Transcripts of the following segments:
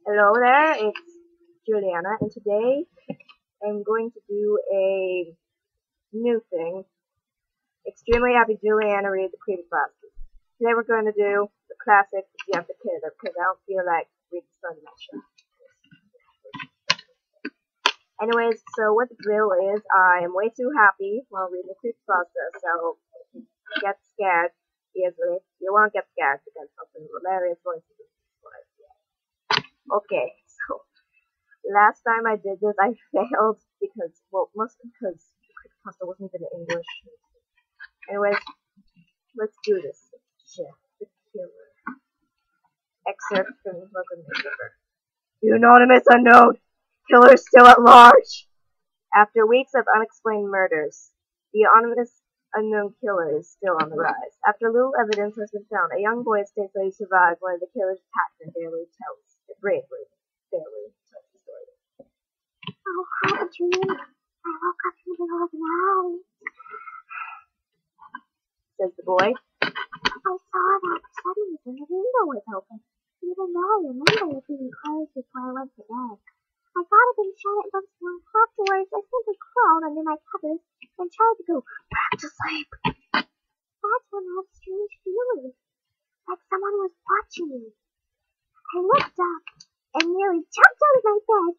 Hello there, it's Juliana, and today I'm going to do a new thing. Extremely happy Juliana read the Creepypastas. Today we're going to do the classic Jeff the Killer, because I don't feel like reading Sunday show. Anyways, so what the drill is, I am way too happy while reading the Creepypasta, so if you get scared easily, you won't get scared because something hilarious going to do. Okay, so last time I did this, I failed because, well, mostly because the Creepypasta wasn't in English. Anyways, let's do this. Jeff the Killer. Excerpt from the local newspaper. The anonymous unknown killer is still at large. After weeks of unexplained murders, the anonymous unknown killer is still on the rise. After little evidence has been found, a young boy states that he survived one of the killer's attacks and barely tells the story. Oh, how a dream. I woke up in the middle of the night, says the boy. I saw that suddenly the window was open, even though I remember it being closed before I went to bed. I thought I'd been shut at once more. Afterwards, I simply crawled under my covers and tried to go back to sleep. That's when I had a strange feeling, like someone was watching me. I looked up and nearly jumped out of my bed.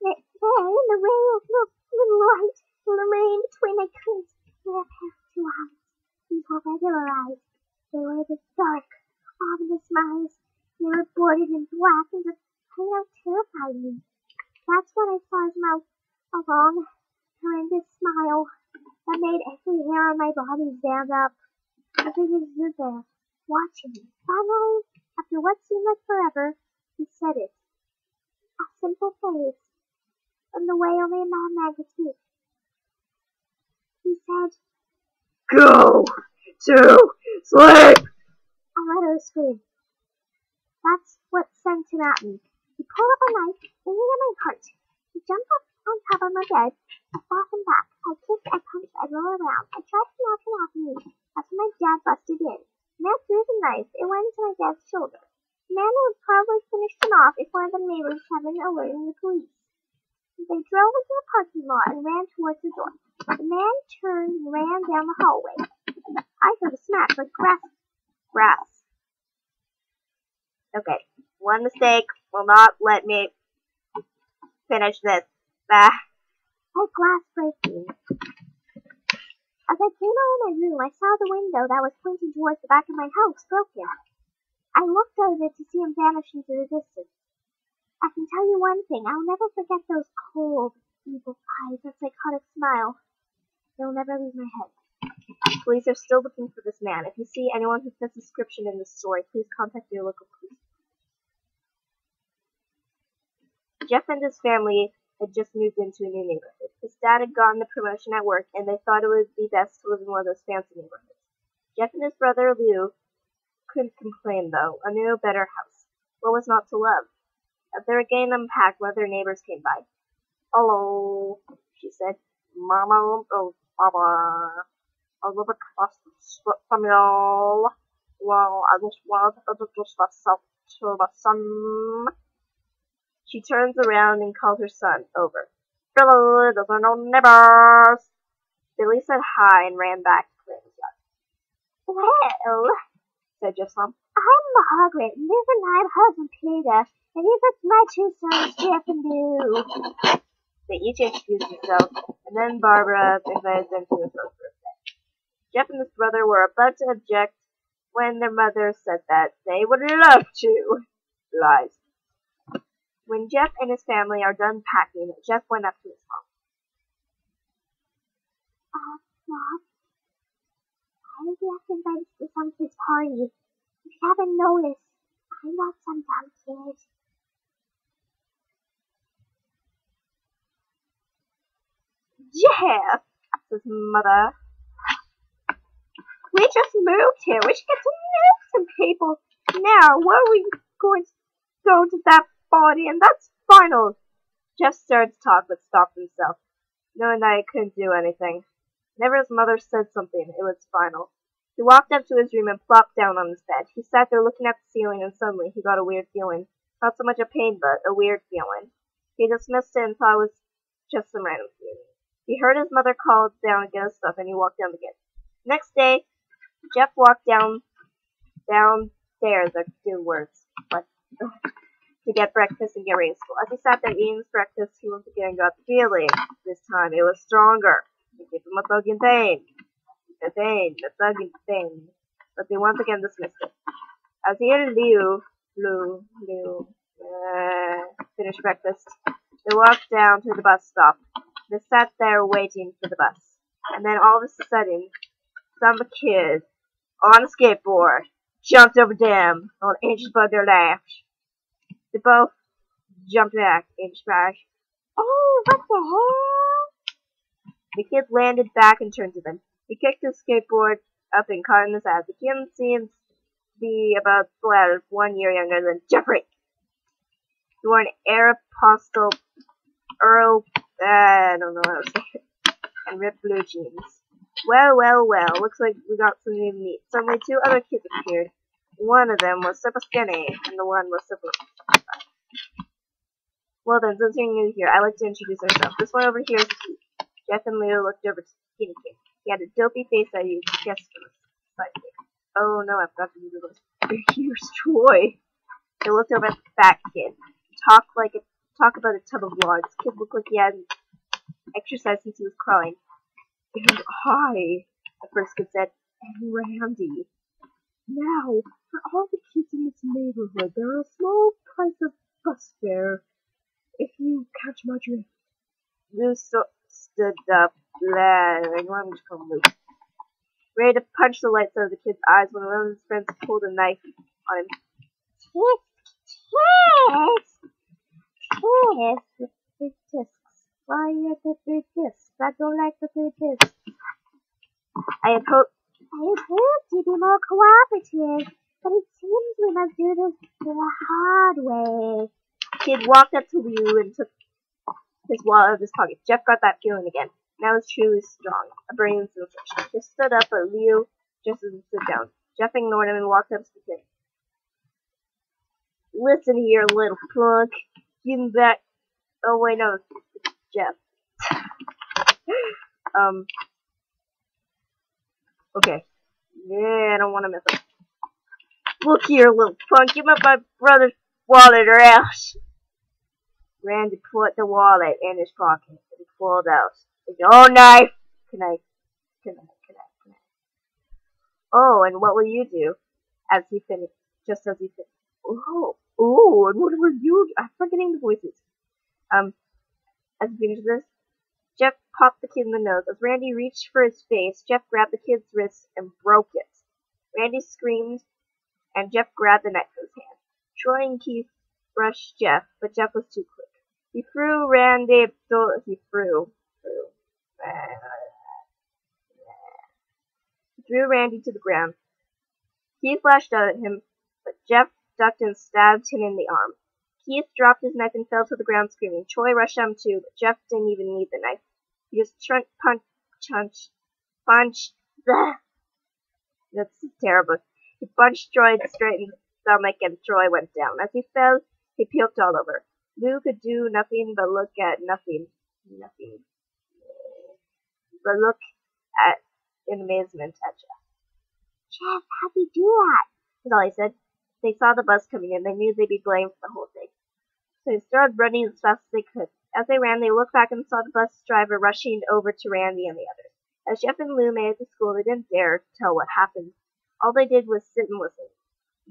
Then, the ray of little light remained between my curtains were a pair of two eyes. These were regular eyes. They were the dark, ominous eyes. They were bordered in black and just plain out terrified me. That's when I saw his mouth, a long, horrendous smile that made every hair on my body stand up. I think he stood there, watching me. Finally, after what seemed like forever, he said it. A simple phrase, in the way only a madman could speak. He said, "Go to sleep!" I let out a scream. That's what sent him at me. He pulled up a knife, aiming at my heart. He jumped up on top of my bed. I fought him back. I kicked, I punched, I rolled around. I tried to knock him off me. That's when my dad busted in. The man threw the knife. It went into my dad's shoulder. The man would probably finished him off if one of the neighbors hadn't alerted the police. They drove into the parking lot and ran towards the door. The man turned and ran down the hallway. I heard a smash like grass. Okay, one mistake will not let me finish this. Like glass breaking. As I came out of my room, I saw the window that was pointing towards the back of my house broken. I looked out of it to see him vanish into the distance. I can tell you one thing, I'll never forget those cold, evil eyes, that psychotic smile. They'll never leave my head. Police are still looking for this man. If you see anyone who fits the description in this story, please contact your local police. Jeff and his family had just moved into a new neighborhood. His dad had gotten the promotion at work, and they thought it would be best to live in one of those fancy neighborhoods. Jeff and his brother Lou couldn't complain, though. A new, better house. What was not to love? As they were getting unpacked, one of their neighbors came by. "Hello," she said. "Mama, oh, Papa, I live across the street from you. Well, I just wanted to introduce myself to my son." She turns around and calls her son over. "Billy, those are no neighbors." Billy said hi and ran back to the yard. "Well," said Jeff's mom, "I'm Margaret, and this is my husband Peter, and these are my two sons, Jeff and Lou." They each introduced themselves, and then Barbara invited them to his son's birthday. Jeff and his brother were about to object when their mother said that they would love to. Lies. When Jeff and his family are done packing, Jeff went up to his mom. "Mom, why did you have to invite us to some kid's party? If you haven't noticed, I'm not some dumb kid." "Jeff," says mother, "we just moved here. We should get to know some people. Now, what are we going to go to that party, and that's final." Jeff started to talk, but stopped himself, knowing that he couldn't do anything. Whenever his mother said something, it was final. He walked up to his room and plopped down on his bed. He sat there looking at the ceiling, and suddenly he got a weird feeling. Not so much a pain, but a weird feeling. He dismissed it and thought it was just some random feeling. He heard his mother call down and get his stuff, and he walked down again. Next day, Jeff walked downstairs, I do words, but to get breakfast and get ready to school. As he sat there eating his breakfast, he once again got the feeling. This time it was stronger. It gave him a bugging pain. A bugging pain. But they once again dismissed it. As he and Liu finished breakfast, they walked down to the bus stop. They sat there waiting for the bus. And then all of a sudden, some kid on a skateboard jumped over them on inches above their laps. They both jumped back, inch back. Oh, what the hell? The kid landed back and turned to them. He kicked his skateboard up and caught in his ass. The kid seems to be about 12, 1 year younger than Jeffrey. He wore an Aeropostale Earl, I don't know how to say it, and ripped blue jeans. Well, looks like we got some new meat. Suddenly 2 other kids appeared. One of them was super skinny, and the one was super fat. Well then, since you're new here, I'd like to introduce ourselves. This one over here is Keith. Jeff and Leo looked over to Skinny Kid. He had a dopey face that you could guess from his sidekick. Oh no, I forgot to do this. Here's Troy. They looked over at the fat kid. Talk about a tub of logs. Kid looked like he had exercise since he was crawling. And hi, the first kid said, and Randy. Now, for all the kids in this neighborhood, there are a small price of bus fare, if you catch my drift. Lou stood up, ready to punch the lights out of the kid's eyes when one of his friends pulled a knife on him. Kiss, big discs. Why are the big discs? I don't like the big discs. I had hoped you'd be more cooperative, but it seems we must do this the hard way. Kid walked up to Liu and took his wallet out of his pocket. Jeff got that feeling again. Now was truly strong, a burning sensation. He stood up, but Liu just didn't sit down. Jeff ignored him and walked up to the kid. Listen here, little punk. Give him back. Oh wait, no, it's Jeff. Okay. Yeah, I don't want to mess up. Look here, little punk. Give me my brother's wallet or else. Randy put the wallet in his pocket and he pulled out his own knife. Can I? Oh, and what will you do? Just as he finished. Oh, and what will you do? I'm forgetting the voices. As he finished this, Jeff popped the kid in the nose. As Randy reached for his face, Jeff grabbed the kid's wrist and broke it. Randy screamed, and Jeff grabbed the knife in his hand. Troy and Keith rushed Jeff, but Jeff was too quick. He threw Randy to the ground. Keith lashed out at him, but Jeff ducked and stabbed him in the arm. Keith dropped his knife and fell to the ground screaming. Troy rushed at him too, but Jeff didn't even need the knife. He just punched. That's terrible. He punched Troy straight in the stomach and Troy went down. As he fell, he puked all over. Lou could do nothing but look at nothing. But look at in amazement at Jeff. Jeff, how'd you do that? That's all he said. They saw the bus coming in. They knew they'd be blamed for the whole thing. So they started running as fast as they could. As they ran, they looked back and saw the bus driver rushing over to Randy and the others. As Jeff and Lou made it to school, they didn't dare tell what happened. All they did was sit and listen.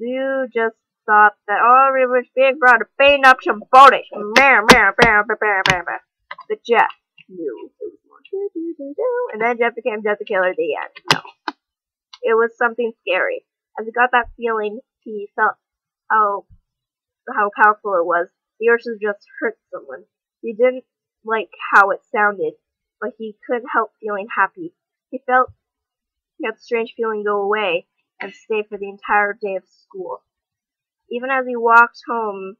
Lou just thought that it was big brother beating up some bullies. But Jeff knew it was more. And then Jeff became Jeff the Killer at the end. No. It was something scary. As he got that feeling, he felt how powerful it was. The urge to just hurt someone. He didn't like how it sounded, but he couldn't help feeling happy. He felt that strange feeling go away and stay for the entire day of school. Even as he walked home,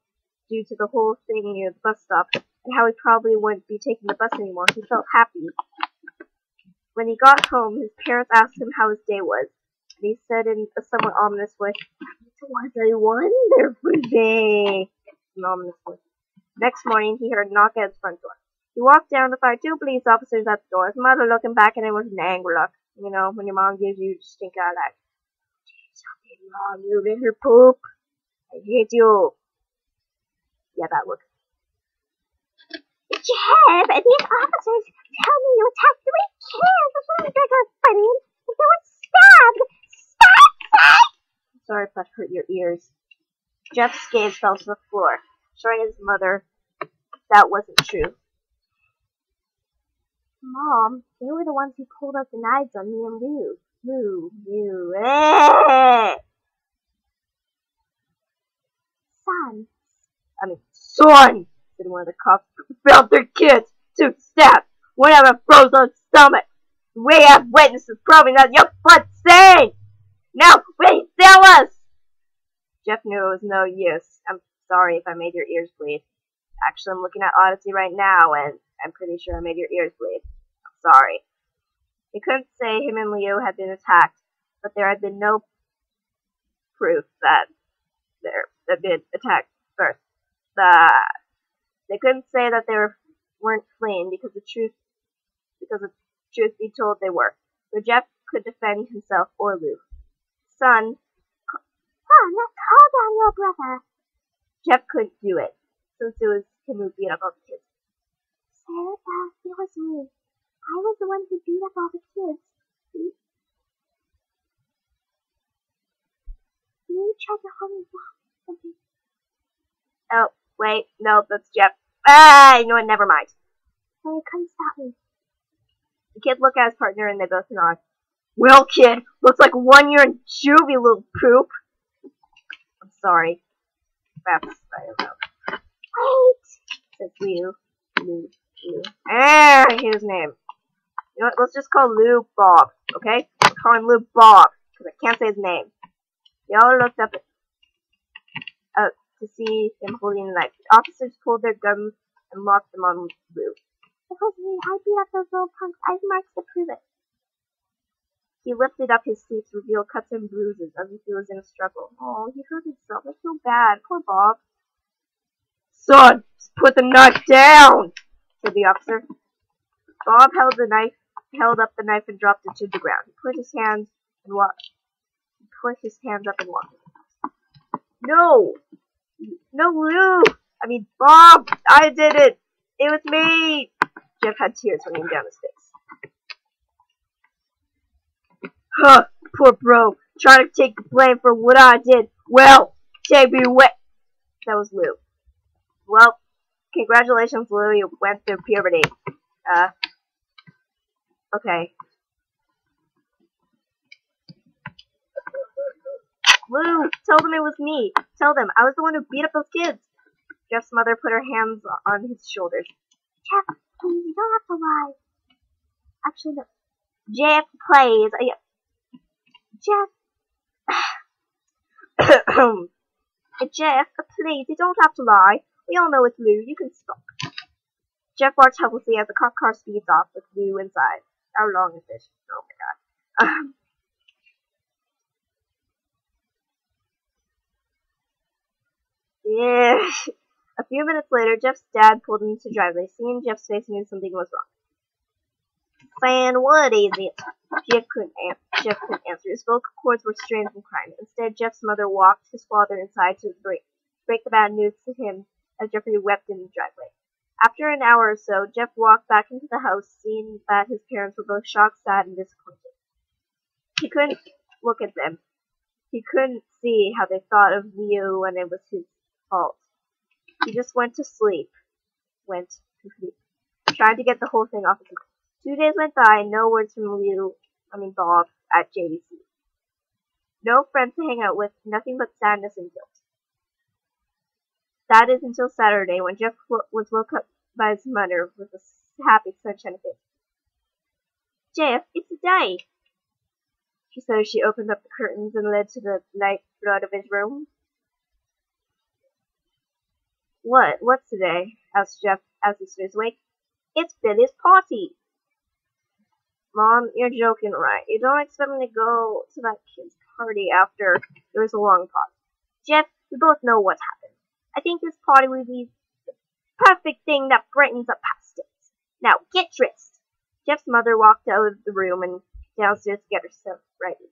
due to the whole thing near the bus stop, and how he probably wouldn't be taking the bus anymore, he felt happy. When he got home, his parents asked him how his day was, and he said in a somewhat ominous voice, "It was a wonderful day." ominously. Next morning, he heard a knock at his front door. He walked down to find two police officers at the door. His mother looking back at him with an angry look. You know, when your mom gives you stink eye like, Mom, you little poop. I hate you. Yeah, that look. Jeff, these officers tell me you attacked 3 kids. That's not like a funny. They were stabbed. Stabbed! Sorry if that hurt your ears. Jeff's gaze fell to the floor, showing his mother that wasn't true. Mom, they were the ones who pulled out the knives on me and Lou. Lou. Son, said one of the cops. Found their kids. 2 stabbed. One have a frozen stomach. We have witnesses proving that your blood stained. Now, please tell us. Jeff knew it was no use. I'm sorry if I made your ears bleed. Actually, I'm looking at Odyssey right now, and I'm pretty sure I made your ears bleed. I'm sorry. He couldn't say him and Leo had been attacked, but there had been no proof that they'd been attacked first. They couldn't say that they weren't fleeing because the truth be told they were. So Jeff could defend himself or Lou. Son, call down your brother. Jeff couldn't do it, since it was him who beat up all the kids. Sir, it was me. I was the one who beat up all the kids. You tried to hold me back. Oh, wait, no, that's Jeff. Ah, you know what, never mind. Hey, come stop me. The kid looked at his partner and they both nod. Well, kid, looks like 1 year in juvie, little poop. I'm sorry. Perhaps I don't know. Wait! Says Lou. I hate his name. You know what, let's just call Lou Bob, okay? We'll call him Lou Bob, because I can't say his name. They all looked up to see him holding a knife. The officers pulled their guns and locked them on Lou. It was me. I beat up those little punks. I have marks to prove it. He lifted up his sleeve to reveal cuts and bruises as if he was in a struggle. Oh, he hurt himself. I feel bad. Poor Bob. Son, just put the knife down, said the officer. Bob held up the knife and dropped it to the ground. He put his hands up and walked. No, Lou. I mean, Bob. I did it. It was me. Jeff had tears running down his face. Huh, poor bro. Trying to take the blame for what I did. Well, take me away. That was Lou. Well, congratulations, Lou. You went through puberty. Okay. Lou, tell them it was me. Tell them I was the one who beat up those kids. Jeff's mother put her hands on his shoulders. Jeff, please, you don't have to lie. Actually, no. Jeff, please. Jeff, please, you don't have to lie. We all know it's Lou. You can stop. Jeff watched helplessly as the cop car speeds off with Lou inside. How long is this? Oh my god. Yeah. A few minutes later, Jeff's dad pulled into the driveway. Seeing Jeff's face, he knew something was wrong. Fan, what is it? Jeff couldn't answer. His vocal cords were strained from crying. Instead, Jeff's mother walked his father inside to break the bad news to him as Jeffrey wept in the driveway. After an hour or so, Jeff walked back into the house, seeing that his parents were both shocked, sad, and disappointed. He couldn't look at them. He couldn't see how they thought of Leo when it was his fault. He just went to sleep. Trying to get the whole thing off his mind. 2 days went by, and no words from Bob at JVC. No friends to hang out with, nothing but sadness and guilt. That is until Saturday, when Jeff was woke up by his mother with a happy sunshine face. Jeff, it's a day, she said as she opened up the curtains and led to the light flood of his room. What's today? Asked Jeff as he stood awake. It's Billy's party. Mom, you're joking, right? You don't expect me to go to that kid's party after there was a long pause. Jeff, we both know what happened. I think this party would be the perfect thing that brightens up past it. Now, get dressed. Jeff's mother walked out of the room and downstairs to get herself ready.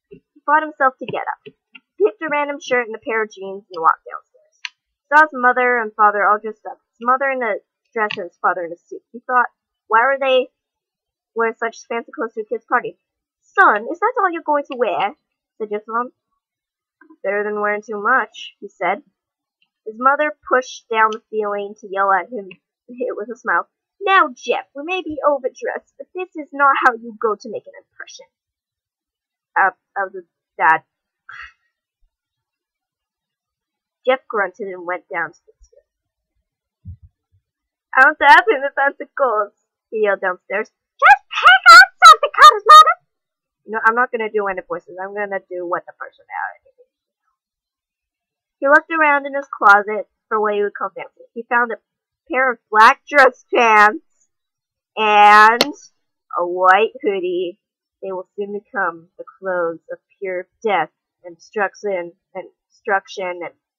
He fought himself to get up, picked a random shirt and a pair of jeans, and walked downstairs. He saw his mother and father all dressed up. His mother in a dress and his father in a suit. He thought, why were they wear such fancy clothes to a kid's party? Son, is that all you're going to wear? Said Jeff's mom. Better than wearing too much, he said. His mother pushed down the feeling to yell at him with a smile. Now, Jeff, we may be overdressed, but this is not how you go to make an impression. Of the dad. Jeff grunted and went down to the stairs. I want to have him if that's the cause, he yelled downstairs. Just pick on something, Carter's mother! You know, I'm not going to do any voices. I'm going to do what the personality is. He looked around in his closet for what he would call fancy. He found a pair of black dress pants and a white hoodie. They will soon become the clothes of pure death and destruction and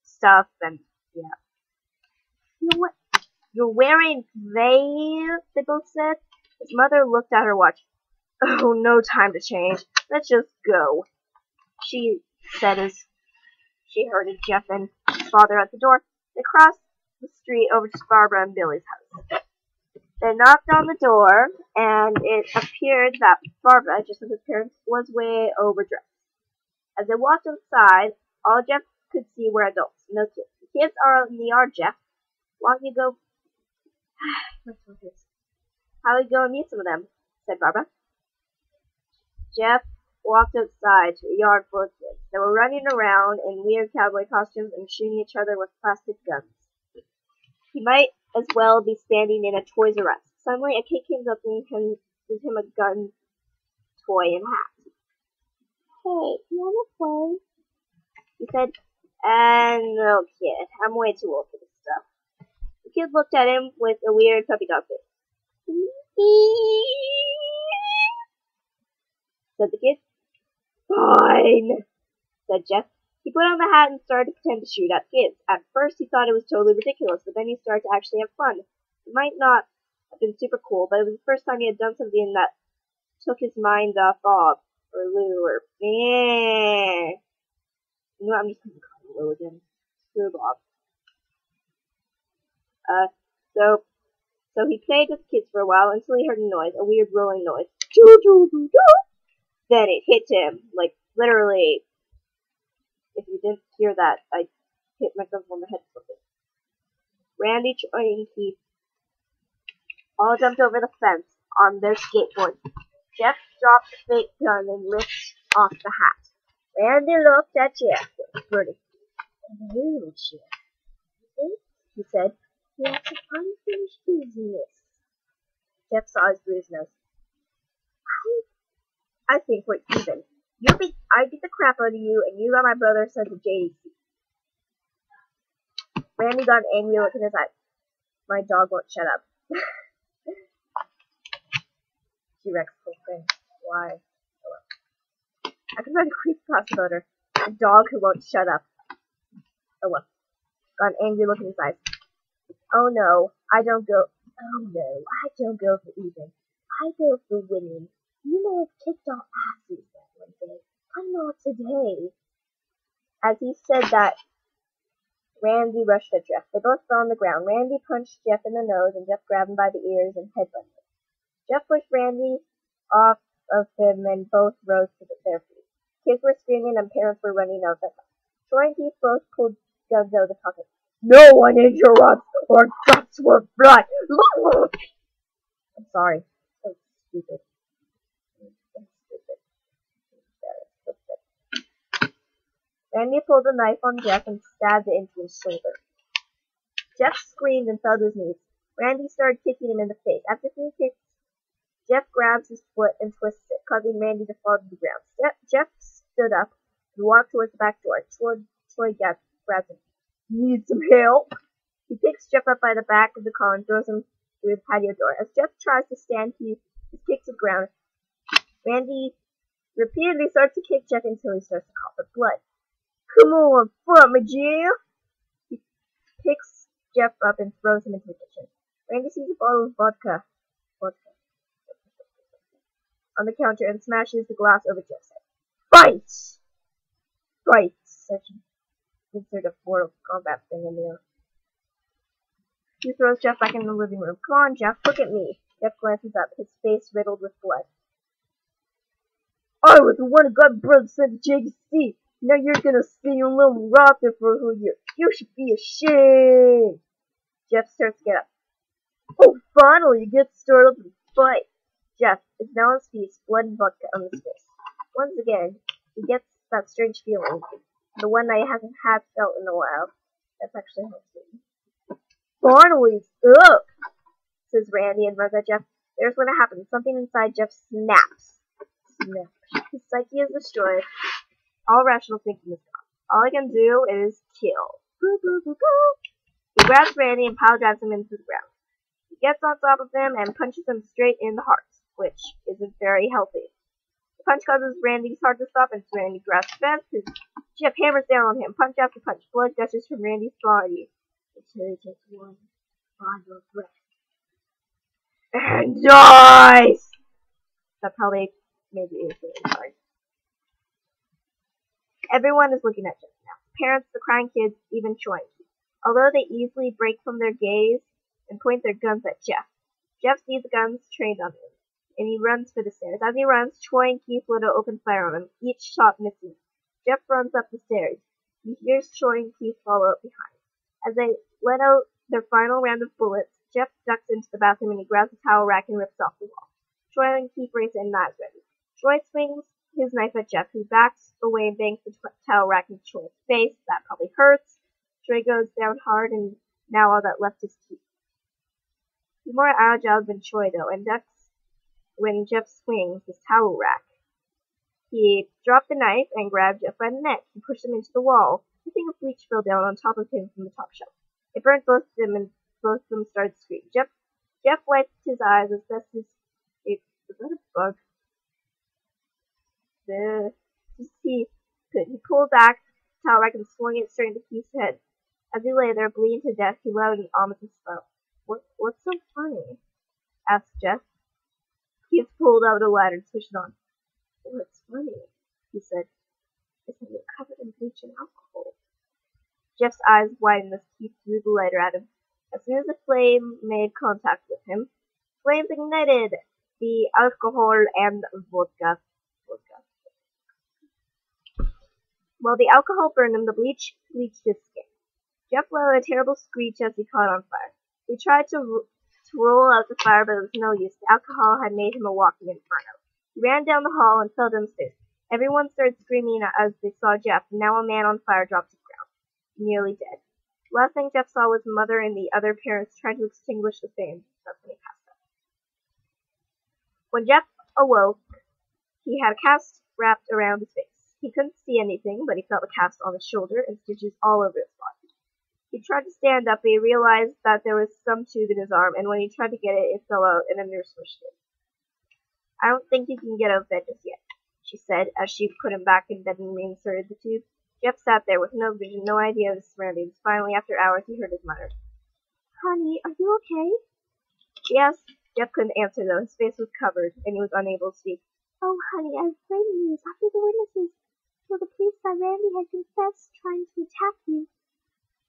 stuff and yeah. You know what? You're wearing they both said. His mother looked at her watch. Oh, no time to change. Let's just go, she said as she herded Jeff and his father at the door. They crossed the street over to Barbara and Billy's house. They knocked on the door, and it appeared that Barbara, just as his parents, was way overdressed. As they walked inside, all Jeff could see were adults, no kids. The kids are in the yard, Jeff. Why don't you go... How do you go and meet some of them? Said Barbara. Jeff walked outside to a yard full of kids. They were running around in weird cowboy costumes and shooting each other with plastic guns. He might as well be standing in a Toys R Us. Suddenly, a kid came up and handed him a gun, toy, and hat. Hey, you wanna play? He said, no, kid. I'm way too old for this stuff. The kid looked at him with a weird puppy dog face. Said the kid. Fine, said Jeff. He put on the hat and started to pretend to shoot at kids. At first, he thought it was totally ridiculous, but then he started to actually have fun. It might not have been super cool, but it was the first time he had done something that took his mind off Bob, or Lou, or meh. You know what, I'm just going to call him Lou again. Screw Bob. So he played with the kids for a while until he heard a noise, a weird rolling noise. Then it hit him, like, literally. If you didn't hear that, I hit myself on the head with it. Randy, Troy, and Keith all jumped over the fence on their skateboards. Jeff dropped the fake gun and ripped off the hat. Randy looked at Jeff with pretty. Hello, Jeff. He said, "You have some unfinished business." Jeff saw his bruised nose. I think we're even. I beat the crap out of you, and you got my brother sent to JDC. Randy got an angry look in his eyes. My dog won't shut up. T-Rex whole thing. Why? Oh well. I can write a creepypasta about her. A dog who won't shut up. Oh well. Got an angry look in his eyes. Oh no, I don't go for even. I go for winning. You may have kicked our asses that one day, but not today. As he said that, Randy rushed at Jeff. They both fell on the ground. Randy punched Jeff in the nose, and Jeff grabbed him by the ears and headbutted him. Jeff pushed Randy off of him, and both rose to their feet. Kids were screaming, and parents were running out the house. Troy and Keith both pulled guns out of the pocket. No one interrupts, or guts will fly. I'm sorry. So stupid. Randy pulled a knife on Jeff and stabbed it into his shoulder. Jeff screamed and fell to his knees. Randy started kicking him in the face. After 3 kicks, Jeff grabs his foot and twists it, causing Randy to fall to the ground. Jeff stood up and walked towards the back door. Troy grabs him. Need some help? He picks Jeff up by the back of the car and throws him through the patio door. As Jeff tries to stand, he kicks the ground. Randy repeatedly starts to kick Jeff until he starts to cough up blood. Come on, fight me, Jeff. Jeff up and throws him into the kitchen. Randy sees a bottle of vodka on the counter and smashes the glass over Jeff's head. Fight! Fight! Such insert a Mortal Kombat thing in there. He throws Jeff back in the living room. Come on, Jeff, look at me. Jeff glances up, his face riddled with blood. I was the one who got brother sent to JGC. Now you're gonna see your little rotter for who you. You should be ashamed. Jeff starts to get up. Oh, finally, you get started up and fight. Jeff is now on his feet, blood and vodka on his face. Once again, he gets that strange feeling, the one I haven't felt in a while. That's actually how it's feeling. Finally, it's up, says Randy and runs at Jeff. There's when it happens. Something inside Jeff snaps. His psyche is destroyed. All rational thinking is gone. All he can do is kill. Boo, boo, boo, boo. He grabs Randy and pile drives him into the ground. He gets on top of him and punches him straight in the heart, which isn't very healthy. The punch causes Randy's heart to stop, and Randy grasps fast. Jeff hammers down on him, punch after punch. Blood gushes from Randy's body until he takes one final breath and dies. That probably made the irritating part. Everyone is looking at Jeff now. Parents, the crying kids, even Choi and Keith. Although they easily break from their gaze and point their guns at Jeff. Jeff sees the guns trained on him, and he runs for the stairs. As he runs, Choi and Keith let out open fire on him, each shot missing. Jeff runs up the stairs. He hears Choi and Keith follow up behind. As they let out their final round of bullets, Jeff ducks into the bathroom and he grabs a towel rack and rips off the wall. Choi and Keith race in, knives ready. Choi swings his knife at Jeff, who backs away and bangs the towel rack in Choi's face. That probably hurts. Choi goes down hard, and now all that left is Keith. He's more agile than Choi, though, and ducks when Jeff swings his towel rack. He dropped the knife and grabbed Jeff by the neck. He pushed him into the wall. A thing of bleach fell down on top of him from the top shelf. It burned both of them, and both of them started to scream. Jeff wiped his eyes as best as was that a bug? He could. He pulled back the towel rack and swung it straight into Keith's head. As he lay there, bleeding to death, he let out an ominous spout. What's so funny? Asked Jeff. Keith pulled out a lighter and switched it on. What's funny? He said. Is that you're covered in bleach and alcohol. Jeff's eyes widened as Keith threw the lighter at him. As soon as the flame made contact with him, flames ignited the alcohol and vodka. While the alcohol burned him, the bleach bleached his skin. Jeff let out a terrible screech as he caught on fire. He tried to roll out the fire, but it was no use. The alcohol had made him a walking inferno. He ran down the hall and fell downstairs. Everyone started screaming as they saw Jeff, and now a man on fire dropped to the ground, nearly dead. The last thing Jeff saw was mother and the other parents trying to extinguish the flame. That's when he passed out. When Jeff awoke, he had a cast wrapped around his face. He couldn't see anything, but he felt the cast on his shoulder and stitches all over his body. He tried to stand up, but he realized that there was some tube in his arm, and when he tried to get it, it fell out and a nurse pushed it. I don't think you can get out of bed just yet, she said, as she put him back in bed and reinserted the tube. Jeff sat there with no vision, no idea of his surroundings. Finally, after hours, he heard his mother. Honey, are you okay? Yes. Jeff couldn't answer, though. His face was covered, and he was unable to speak. Oh, honey, I have great news. After the witnesses told the police that Randy had confessed trying to attack you,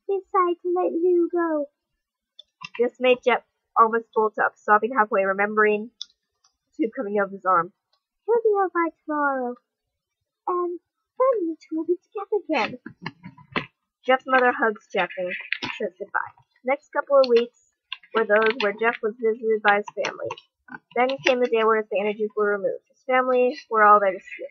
they decided to let you go. This made Jeff almost bolt up, stopping halfway, remembering the tube coming out of his arm. He'll be out by tomorrow, and then you two will be together again. Jeff's mother hugs Jeff and says goodbye. The next couple of weeks were those where Jeff was visited by his family. Then came the day where his bandages were removed. His family were all there to see it.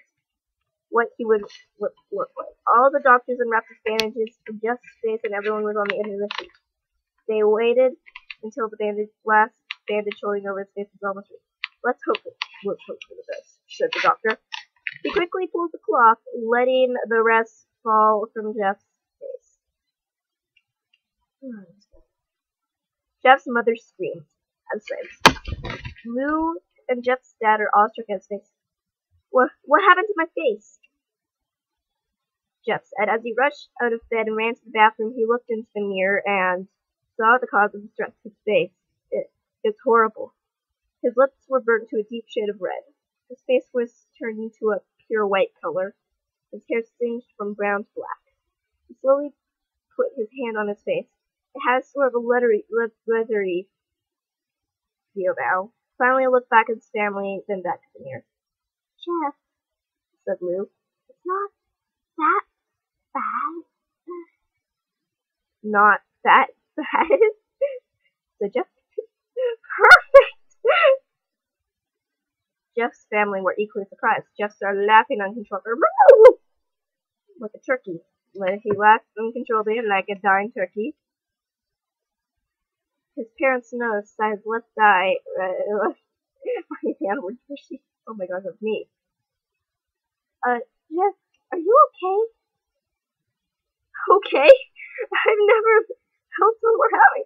What he would look like. All the doctors unwrapped his bandages from Jeff's face, and everyone was on the edge of their seat. They waited until the last bandage holding over his face was almost removed. Let's hope for the best, said the doctor. He quickly pulled the cloth, letting the rest fall from Jeff's face. Jeff's mother screamed as slaves. Lou and Jeff's dad are all struck at his face. What happened to my face? Jeff said. As he rushed out of bed and ran to the bathroom, he looked into the mirror and saw the cause of distress. His face. It's horrible. His lips were burnt to a deep shade of red. His face was turned into a pure white color. His hair singed from brown to black. He slowly put his hand on his face. It had sort of a leathery feel now. Finally, I looked back at his family, then back to the mirror. Jeff, Said Lou. it's not that bad. Not that bad, said Jeff. Perfect! Jeff's family were equally surprised. Jeff started laughing uncontrollably, like a turkey. He laughed uncontrollably like a dying turkey. His parents noticed that his left eye, my hand was pushy. Oh my god, that's me. Jeff, are you okay? Okay? I've never felt so we're having.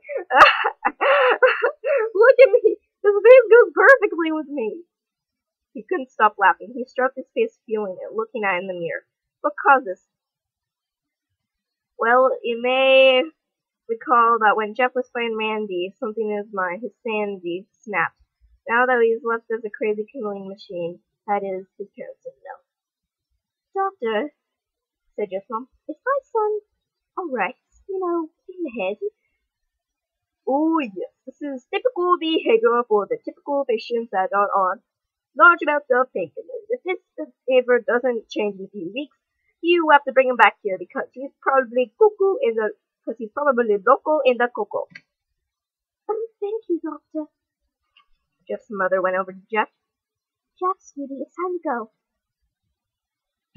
Look at me. This face goes perfectly with me. He couldn't stop laughing. He stroked his face, feeling it, looking at it in the mirror. What caused this? Well, you may recall that when Jeff was playing Mandy, something in his mind, his sanity, snapped. Now that he's left as a crazy killing machine, that is, his parents didn't know. Doctor, said Jeff's mom, is my son alright? You know, in the head? Oh yes, this is typical behavior for the typical patients that are on large amounts of painkillers. If this behavior doesn't change in a few weeks, you have to bring him back here because he's probably loco in the cocoa. Thank you, Doctor. Jeff's mother went over to Jeff. Jeff, sweetie, it's time to go.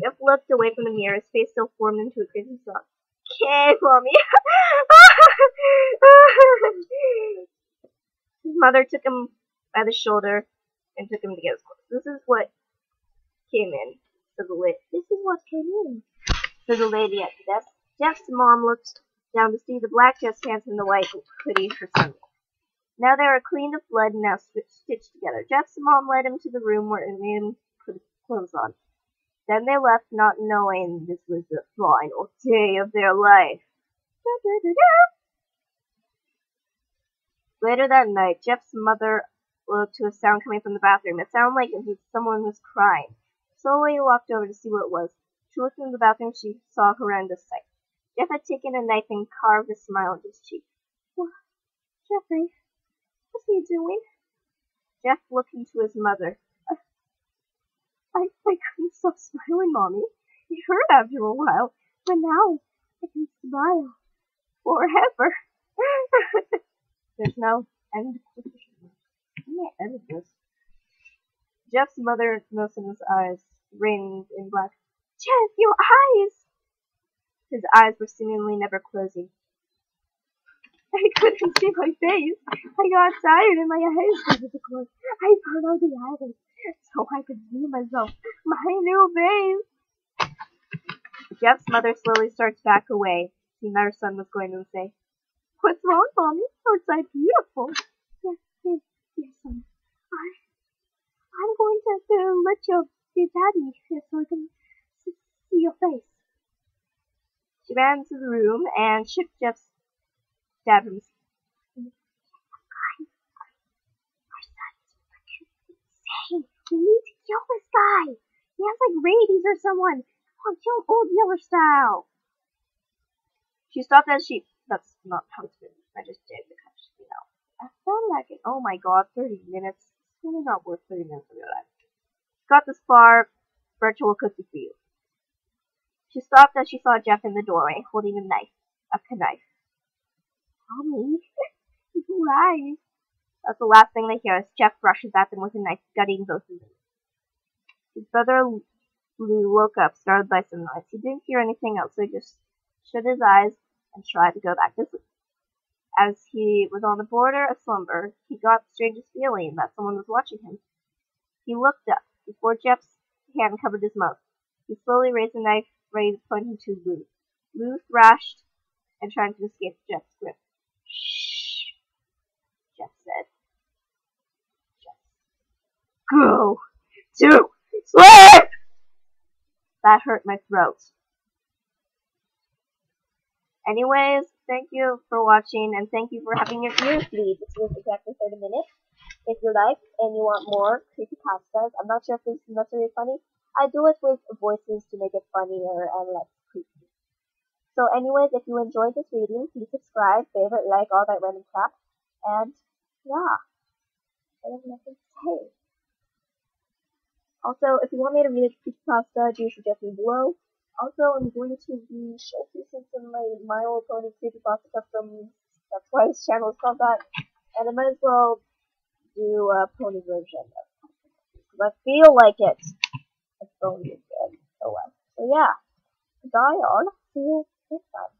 Jeff looked away from the mirror, his face still formed into a crazy sob. Okay, mommy. His mother took him by the shoulder and took him to get his clothes. This is what came in. Said the lady at the desk. Jeff's mom looked down to see the black dress pants and the white hoodie for Sunday. Now they were clean of blood and now stitched together. Jeff's mom led him to the room where it made him put his clothes on. Then they left, not knowing this was the final day of their life. Later that night, Jeff's mother woke to a sound coming from the bathroom. It sounded like someone was crying. Slowly he walked over to see what it was. She looked into the bathroom. She saw a horrendous sight. Jeff had taken a knife and carved a smile on his cheek. Well, Jeffrey, what are you doing? Jeff looked into his mother. I couldn't stop smiling, Mommy. It hurt after a while, but now I can smile forever. There's no end to this. I can't edit this. Jeff's mother noticed his eyes ringed in black. Jeff, your eyes! His eyes were seemingly never closing. I couldn't see my face. I got tired and my eyes started to close. I followed the eyelids so I could see myself, my new face. Jeff's mother slowly starts back away, seeing that her son was going to say, What's wrong, Mommy? Aren't I beautiful? Yes, son. I'm going to let your daddy so I can see your face. She ran into the room and shook Jeff's dad from his Our son's insane. We need to kill this guy. He has like rabies or someone. Oh, kill old Yeller style. She stopped as that's not how it's been. I just did because, I felt like it. Oh my god, 30 minutes. It's really not worth 30 minutes of your life. Got this far, virtual cookie for you. She stopped as she saw Jeff in the doorway, holding a knife. A knife. Mommy, why? That's the last thing they hear as Jeff rushes at them with a knife, gutting both of them. His brother Lou woke up, startled by some noise. He didn't hear anything else, so he just shut his eyes and tried to go back to sleep. As he was on the border of slumber, he got the strangest feeling that someone was watching him. He looked up. Before Jeff's hand covered his mouth, he slowly raised the knife, ready to plunge into Lou. Lou thrashed and tried to escape Jeff's grip. Shh, Jeff said. Go to sleep! That hurt my throat. Anyways, thank you for watching, and thank you for having your ears bleed. This was exactly 30 minutes. If you like and you want more creepypastas, I'm not sure if this is necessarily funny. I do it with voices to make it funnier and less creepy. So anyways, if you enjoyed this reading, please subscribe, favorite, like, all that random crap. And yeah, I have nothing to say. Also, if you want me to read a creepypasta, do suggest me below. Also, I'm going to be showcasing some of my Little Pony creepypasta customs. That's why this channel is called that. And I might as well do a pony version of it. Because I feel like it. It's going to be good. So, so yeah. Goodbye, all. See you next time.